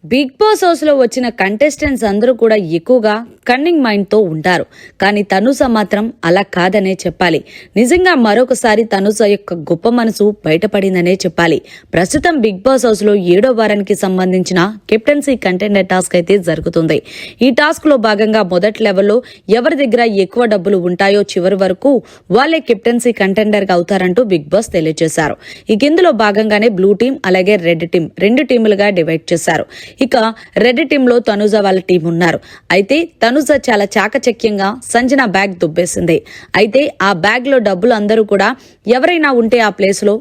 Big boss house లో వచ్చిన contestants అందరూ కూడా ఎక్కువగా కన్నింగ్ మైండ్ తో ఉంటారు. కానీ తనుజ మాత్రం అలా కాదనే చెప్పాలి. నిజంగా మరొకసారి తనుజ యొక్క గొప్ప మనసు బయటపడిందనే చెప్పాలి. ప్రస్తుతం బిగ్ బాస్ హౌస్ లో 7వ వారానికి సంబంధించిన కెప్టెన్సీ కంటెండర్ టాస్క్ అయితే జరుగుతుంది. ఈ టాస్క్ లో భాగంగా మొదటి లెవెల్లో ఎవరి దగ్గర ఎక్కువ డబ్బులు ఉంటాయో చివరి వరకు వాళ్ళే కెప్టెన్సీ కంటెండర్ గా అవుతారంటూ బిగ్ బాస్ తెలియజేశారు. ఇక ఇందులో భాగంగానే బ్లూ టీం అలాగే రెడ్ టీం 2 టీములుగా డివైడ్ చేశారు. ఇక రెడ్ టీమ్ లో తనుజ వాళ్ళ టీం ఉన్నారు. అయితే తనుజ చాలా చాకచక్యంగా సంజన బ్యాగ్ దుబ్బేసింది. అయితే ఆ బ్యాగ్ లో డబ్బులు అందరూ కూడా ఎవరైనా ఉంటే ఆ ప్లేస్ లో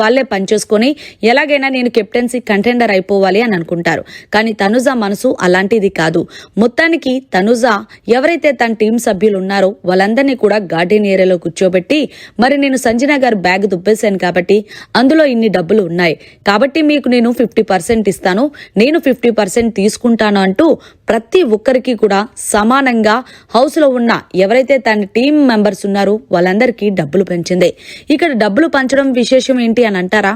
వాళ్ళే పనిచేసుకుని ఎలాగైనా నేను కెప్టెన్సీ కంటెండర్ అయిపోవాలి అని అనుకుంటారు. కానీ తనుజ మనసు అలాంటిది కాదు. మొత్తానికి తనుజ ఎవరైతే తన టీం సభ్యులు ఉన్నారో వాళ్ళందరినీ కూడా గార్డెన్ ఏరియాలో కూర్చోబెట్టి, మరి నేను సంజన గారు బ్యాగ్ దుబ్బేశాను కాబట్టి అందులో ఇన్ని డబ్బులు ఉన్నాయి కాబట్టి మీకు నేను 50% ఇస్తాను, నేను 50% తీసుకుంటాను అంటూ ప్రతి ఒక్కరికి కూడా సమానంగా హౌస్ లో ఉన్న ఎవరైతే తన టీం మెంబర్స్ ఉన్నారో వాళ్ళందరికీ డబ్బులు పంచింది. ఇక్కడ డబ్బులు పంచడం విశేషం ఏంటి అని అంటారా?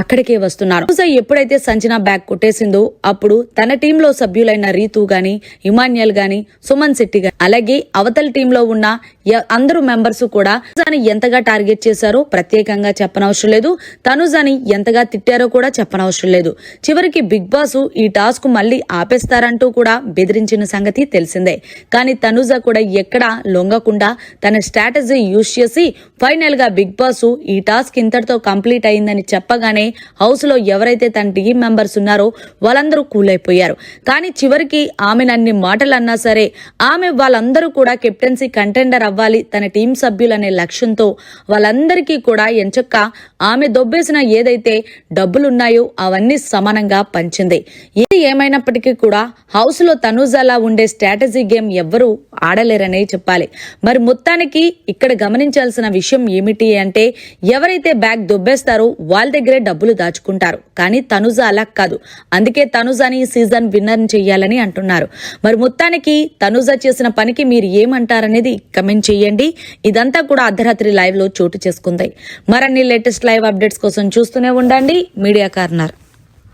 అక్కడికే వస్తున్నారు. ఎప్పుడైతే సంజన బ్యాగ్ కొట్టేసిందో అప్పుడు తన టీంలో సభ్యులైన రీతు గాని, ఇమాన్యుయల్ గాని, సుమన్ శెట్టి గాని, అలాగే అవతల టీంలో ఉన్న అందరూ మెంబర్స్ కూడా తనుజాని ఎంతగా టార్గెట్ చేశారో ప్రత్యేకంగా చెప్పనవసరం లేదు. తనుజాని ఎంతగా తిట్టారో కూడా చెప్పనవసరం లేదు. చివరికి బిగ్ బాస్ ఈ టాస్క్ మళ్ళీ ఆపేస్తారంటూ కూడా బెదిరించిన సంగతి తెలిసిందే. కానీ తనుజ కూడా ఎక్కడా లొంగకుండా తన స్ట్రాటజీ యూజ్ చేసి ఫైనల్ గా బిగ్ బాస్ ఈ టాస్క్ ఇంతటితో కంప్లీట్ అయిందని చెప్పగానే హౌస్ లో ఎవరైతే తన టీం మెంబర్స్ ఉన్నారో వాళ్ళందరూ కూల్ అయిపోయారు. కానీ చివరికి ఆమె అన్ని మాటలు అన్నా సరే ఆమె వాళ్ళందరూ కూడా కెప్టెన్సీ కంటెండర్ అవ్వాలి తన టీం సభ్యులనే లక్ష్యంతో వాళ్ళందరికీ కూడా ఎంచక్క ఆమె దొబ్బేసిన ఏదైతే డబ్బులున్నాయో అవన్నీ సమానంగా పంచింది. ఇది ఏమైనప్పటికీ కూడా హౌస్ లో తనుజలా ఉండే స్ట్రాటజీ గేమ్ ఎవ్వరూ ఆడలేరనే చెప్పాలి. మరి మొత్తానికి ఇక్కడ గమనించాల్సిన విషయం ఏమిటి అంటే ఎవరైతే బ్యాగ్ దొబ్బేస్తారో వాళ్ళ దగ్గరే డబ్బులు దాచుకుంటారు. కానీ తనుజ అలా కాదు. అందుకే తనుజని సీజన్ విన్నర్ చెయ్యాలని అంటున్నారు. మరి మొత్తానికి తనుజ చేసిన పనికి మీరు ఏమంటారనేది కమెంట్ చేయండి. ఇదంతా కూడా అర్ధరాత్రి లైవ్ లో చోటు చేసుకుంది. మరిన్ని లేటెస్ట్ లైవ్ అప్డేట్స్ కోసం చూస్తూనే ఉండండి మీడియా కార్నర్.